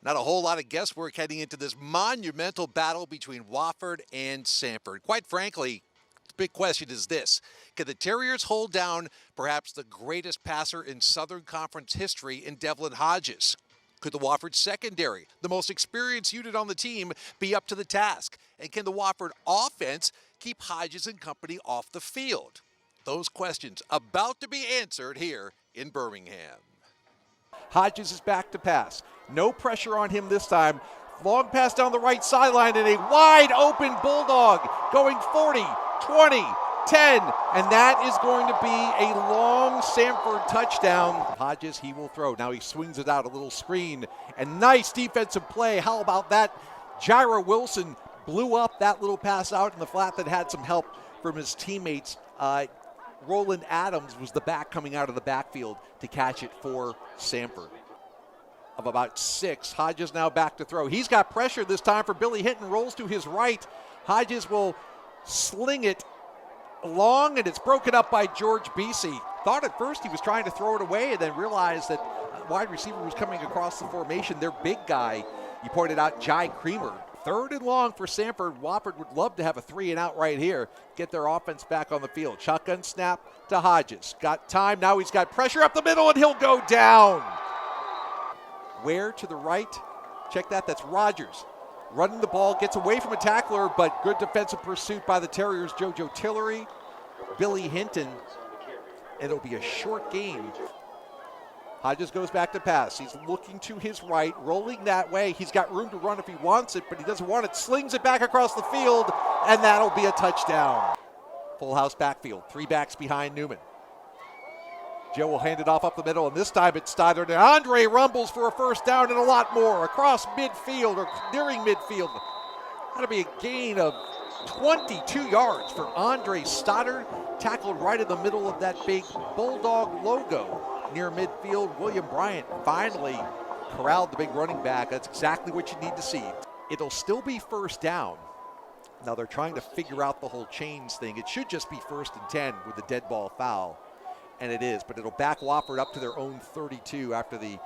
Not a whole lot of guesswork heading into this monumental battle between Wofford and Samford. Quite frankly, the big question is this. Can the Terriers hold down perhaps the greatest passer in Southern Conference history in Devlin Hodges? Could the Wofford secondary, the most experienced unit on the team, be up to the task? And can the Wofford offense keep Hodges and company off the field? Those questions about to be answered here in Birmingham. Hodges is back to pass. No pressure on him this time. Long pass down the right sideline and a wide open Bulldog going 40, 20, 10, and that is going to be a long Samford touchdown. Hodges, he will throw. Now he swings it out, a little screen, and nice defensive play. How about that? Jaira Wilson blew up that little pass out in the flat that had some help from his teammates. Roland Adams was the back coming out of the backfield to catch it for Samford. Of about 6, Hodges now back to throw. He's got pressure this time for Billy Hinton, rolls to his right. Hodges will sling it long, and it's broken up by George Beasy. Thought at first he was trying to throw it away and then realized that wide receiver was coming across the formation. Their big guy, you pointed out, Jai Creamer. 3rd and long for Samford. Wofford would love to have a 3-and-out right here. Get their offense back on the field. Shotgun snap to Hodges. Got time. Now he's got pressure up the middle, and he'll go down. Where to the right? Check that. That's Rogers. Running the ball. Gets away from a tackler, but good defensive pursuit by the Terriers. JoJo Tillery, Billy Hinton. It'll be a short game. Hodges goes back to pass. He's looking to his right, rolling that way. He's got room to run if he wants it, but he doesn't want it. Slings it back across the field, and that'll be a touchdown. Full house backfield, 3 backs behind Newman. Joe will hand it off up the middle, and this time it's Stoddard. And Andre rumbles for a first down and a lot more across midfield or nearing midfield. That'll be a gain of 22 yards for Andre Stoddard, tackled right in the middle of that big Bulldog logo. Near midfield, William Bryant finally corralled the big running back. That's exactly what you need to see. It'll still be first down. Now they're trying to figure out the whole chains thing. It should just be 1st and 10 with the dead ball foul, and it is. But it'll back Wofford up to their own 32 after the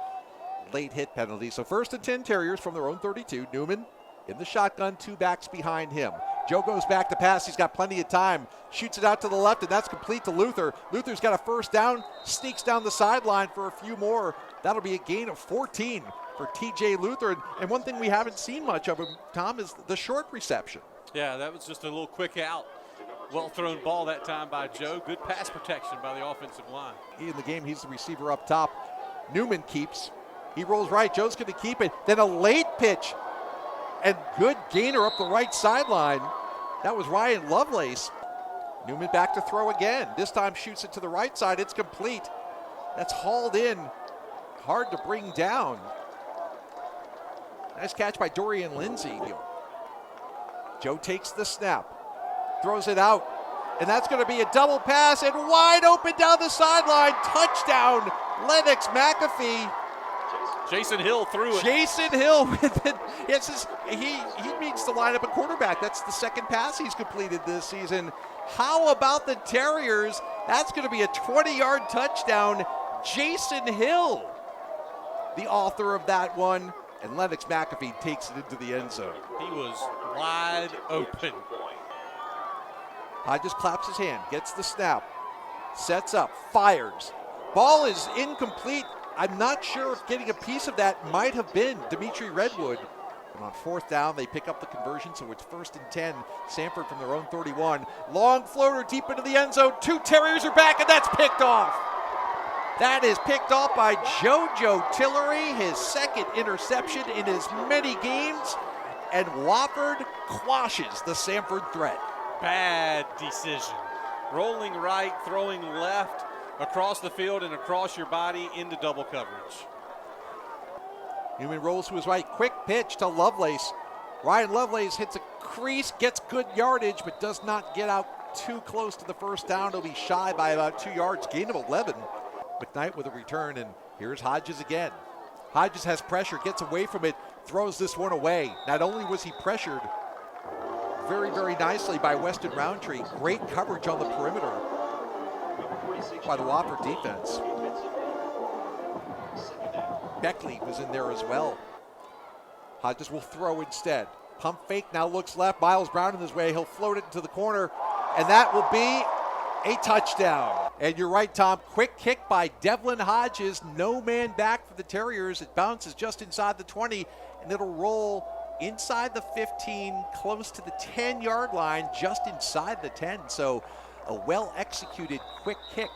late hit penalty. So 1st and 10 Terriers from their own 32. Newman in the shotgun, 2 backs behind him. Joe goes back to pass. He's got plenty of time. Shoots it out to the left, and that's complete to Luther. Luther's got a first down, sneaks down the sideline for a few more. That'll be a gain of 14 for TJ Luther. And one thing we haven't seen much of him, Tom, is the short reception. Yeah, that was just a little quick out. Well-thrown ball that time by Joe. Good pass protection by the offensive line. In the game, he's the receiver up top. Newman keeps. He rolls right. Joe's going to keep it. Then a late pitch. And good gainer up the right sideline. That was Ryan Lovelace. Newman back to throw again. This time shoots it to the right side. It's complete. That's hauled in. Hard to bring down. Nice catch by Dorian Lindsay. Joe takes the snap. Throws it out. And that's going to be a double pass and wide open down the sideline. Touchdown, Lennox McAfee. Jason Hill threw it. Jason Hill with it. Yes, he needs to line up a quarterback. That's the 2nd pass he's completed this season. How about the Terriers? That's going to be a 20-yard touchdown. Jason Hill, the author of that one. And Lennox McAfee takes it into the end zone. He was wide open. Hodges claps his hand, gets the snap, sets up, fires. Ball is incomplete. I'm not sure if getting a piece of that might have been Dimitri Redwood. And on 4th down, they pick up the conversion, so it's 1st and 10. Samford from their own 31. Long floater deep into the end zone. 2 Terriers are back, and that's picked off. That is picked off by JoJo Tillery, his 2nd interception in as many games. And Wofford quashes the Samford threat. Bad decision. Rolling right, throwing left, across the field and across your body into double coverage. Newman rolls to his right. Quick pitch to Lovelace. Ryan Lovelace hits a crease, gets good yardage, but does not get out too close to the first down. He'll be shy by about 2 yards, gain of 11. McKnight with a return, and here's Hodges again. Hodges has pressure, gets away from it, throws this one away. Not only was he pressured very, very nicely by Weston Roundtree, great coverage on the perimeter by the Wofford defense. Beckley was in there as well. Hodges will throw instead. Pump fake, now looks left. Miles Brown in his way. He'll float it into the corner, and that will be a touchdown. And you're right, Tom. Quick kick by Devlin Hodges. No man back for the Terriers. It bounces just inside the 20, and it'll roll inside the 15, close to the 10-yard line, just inside the 10. So a well-executed quick kick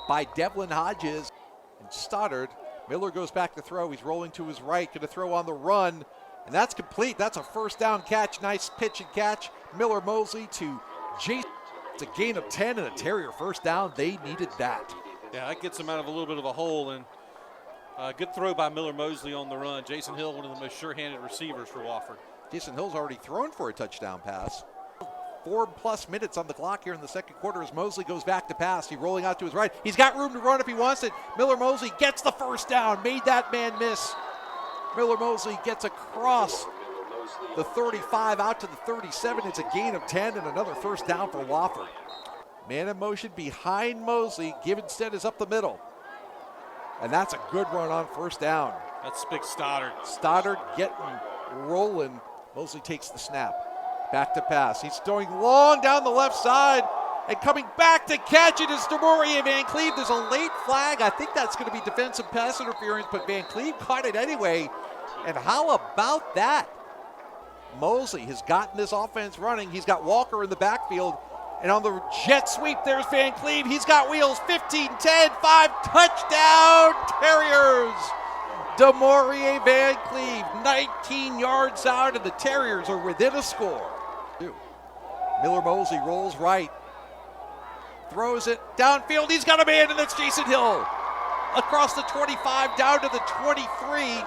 by Devlin Hodges. And Stoddard, Miller goes back to throw. He's rolling to his right, going to throw on the run. And that's complete. That's a first down catch. Nice pitch and catch. Miller Mosley to Jason. It's a gain of 10 and a Terrier first down. They needed that. Yeah, that gets them out of a little bit of a hole. And good throw by Miller Mosley on the run. Jason Hill, one of the most sure-handed receivers for Wofford. Jason Hill's already thrown for a touchdown pass. 4+ minutes on the clock here in the second quarter as Mosley goes back to pass. He's rolling out to his right. He's got room to run if he wants it. Miller Mosley gets the first down. Made that man miss. Miller Mosley gets across the 35 out to the 37. It's a gain of 10 and another first down for Wofford. Man in motion behind Mosley. Give instead is up the middle. And that's a good run on first down. That's big Stoddard. Stoddard getting rolling. Mosley takes the snap. Back to pass. He's throwing long down the left side. And coming back to catch it is DeMaurier Van Cleve. There's a late flag. I think that's going to be defensive pass interference, but Van Cleve caught it anyway. And how about that? Mosley has gotten this offense running. He's got Walker in the backfield. And on the jet sweep, there's Van Cleve. He's got wheels. 15, 10, 5, touchdown, Terriers. DeMaurier Van Cleve, 19 yards out, and the Terriers are within a score. Miller Mosley rolls right. Throws it downfield. He's got a man, and it's Jason Hill. Across the 25, down to the 23.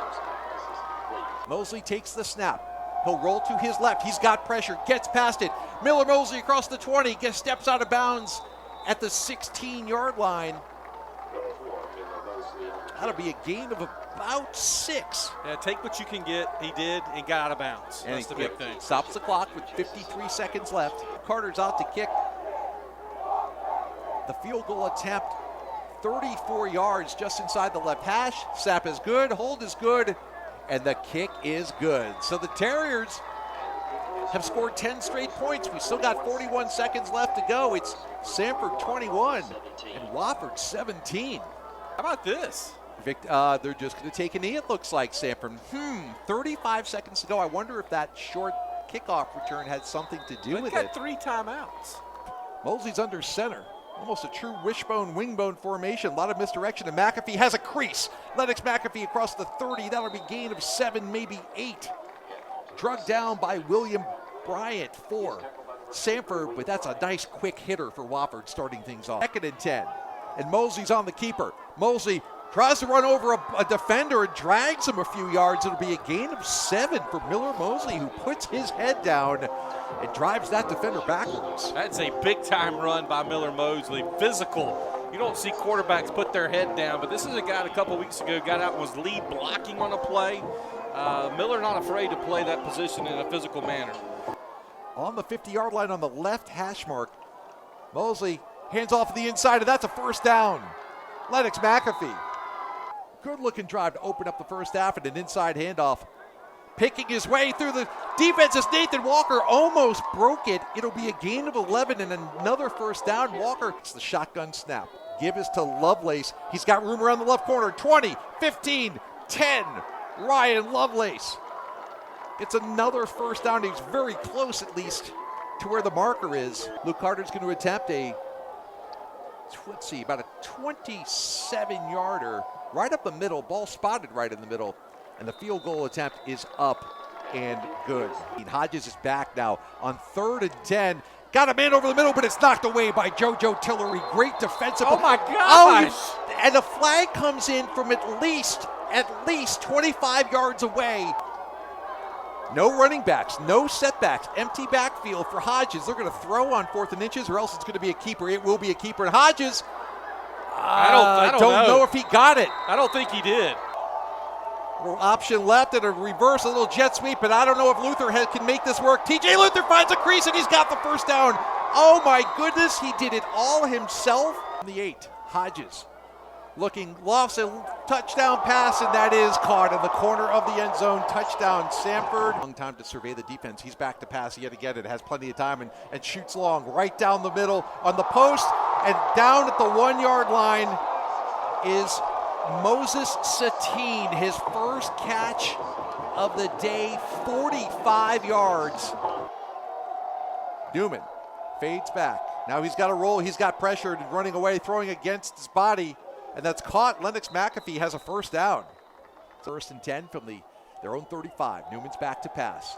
Mosley takes the snap. He'll roll to his left. He's got pressure. Gets past it. Miller Mosley across the 20. Steps out of bounds at the 16-yard line. That'll be a gain of about 6. Yeah, take what you can get. He did and got out of bounds. And that's the big thing. Stops the clock with 53 seconds left. Carter's out to kick. The field goal attempt, 34 yards just inside the left hash. Snap is good, hold is good, and the kick is good. So the Terriers have scored 10 straight points. We still got 41 seconds left to go. It's Samford 21 and Wofford 17. How about this? They're just going to take a knee, it looks like, Samford. 35 seconds to go. I wonder if that short kickoff return had something to do with it. They've got 3 timeouts. Mosley's under center. Almost a true wishbone, wingbone formation. A lot of misdirection, and McAfee has a crease. Lennox McAfee across the 30. That'll be gain of 7, maybe 8. Drugged down by William Bryant for Samford, but that's a nice quick hitter for Wofford starting things off. 2nd and 10, and Mosley's on the keeper. Mosley tries to run over a defender and drags him a few yards. It'll be a gain of 7 for Miller Mosley, who puts his head down and drives that defender backwards. That's a big-time run by Miller Mosley. Physical. You don't see quarterbacks put their head down, but this is a guy a couple weeks ago got out and was lead blocking on a play. Miller not afraid to play that position in a physical manner. On the 50-yard line on the left hash mark, Mosley hands off the inside, and that's a first down. Lennox McAfee. Good-looking drive to open up the first half and an inside handoff. Picking his way through the defense is Nathan Walker. Almost broke it. It'll be a gain of 11 and another first down. Walker, it's the shotgun snap. Give is to Lovelace. He's got room around the left corner. 20, 15, 10. Ryan Lovelace. It's another first down. He's very close, at least, to where the marker is. Luke Carter's going to attempt about a 27-yarder. Right up the middle, ball spotted right in the middle, and the field goal attempt is up and good. Hodges is back now on 3rd and 10. Got a man over the middle, but it's knocked away by JoJo Tillery. Great defensive. Oh my gosh! And the flag comes in from at least 25 yards away. No running backs, no setbacks, empty backfield for Hodges. They're going to throw on 4th and inches, or else it's going to be a keeper. It will be a keeper. And Hodges, I don't know if he got it. I don't think he did. A little option left and a reverse, a little jet sweep, but I don't know if Luther can make this work. TJ Luther finds a crease, and he's got the first down. Oh my goodness, he did it all himself. The 8, Hodges looking, lofts a touchdown pass, and that is caught in the corner of the end zone. Touchdown, Samford. Long time to survey the defense. He's back to pass yet again. It has plenty of time and shoots long right down the middle on the post, and down at the 1 yard line is Moses Satine, his first catch of the day, 45 yards. Newman fades back. Now he's got to roll. He's got pressure, running away, throwing against his body, and that's caught. Lennox McAfee has a first down. First and 10 from their own 35. Newman's back to pass.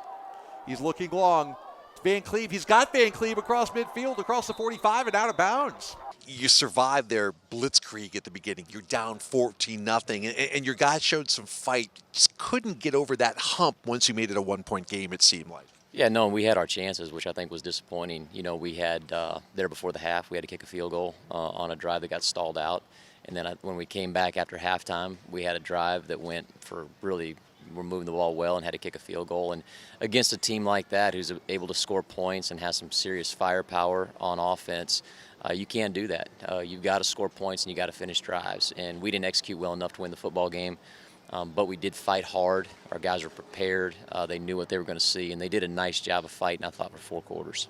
He's looking long. Van Cleve, he's got Van Cleve across midfield, across the 45 and out of bounds. You survived their blitzkrieg at the beginning. You're down 14-0, and your guys showed some fight. Just couldn't get over that hump once you made it a one-point game, it seemed like. Yeah, no, we had our chances, which I think was disappointing. You know, we had there before the half, we had to kick a field goal on a drive that got stalled out. And then when we came back after halftime, we had a drive that went for really, we're moving the ball well and had to kick a field goal. And against a team like that who's able to score points and has some serious firepower on offense, you can't do that. You've got to score points and you got to finish drives. And we didn't execute well enough to win the football game. But we did fight hard. Our guys were prepared. They knew what they were going to see, and they did a nice job of fighting, I thought, for 4 quarters.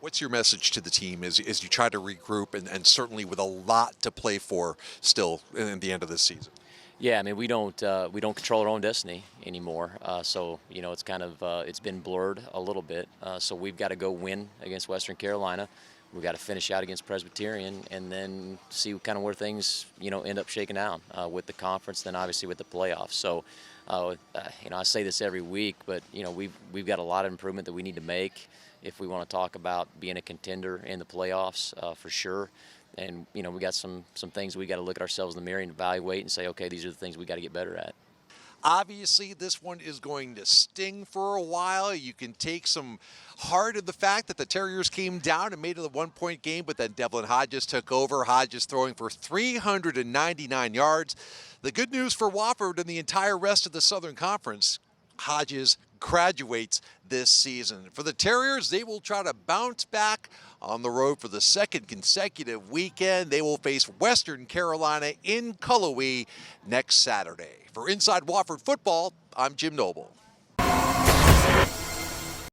What's your message to the team as you try to regroup and certainly with a lot to play for still in the end of this season? Yeah, I mean, we don't control our own destiny anymore. So, you know, it's kind of it's been blurred a little bit. So we've got to go win against Western Carolina. We've got to finish out against Presbyterian and then see kind of where things, you know, end up shaking out with the conference, then obviously with the playoffs. So, you know, I say this every week, but, you know, we've got a lot of improvement that we need to make if we want to talk about being a contender in the playoffs for sure. And, you know, we got some things we got to look at ourselves in the mirror and evaluate and say, okay, these are the things we got to get better at. Obviously, this one is going to sting for a while. You can take some heart in the fact that the Terriers came down and made it a one-point game, but then Devlin Hodges took over. Hodges throwing for 399 yards. The good news for Wofford and the entire rest of the Southern Conference, Hodges graduates this season. For the Terriers, they will try to bounce back on the road for the second consecutive weekend. They will face Western Carolina in Cullowhee next Saturday. For Inside Wofford Football, I'm Jim Noble.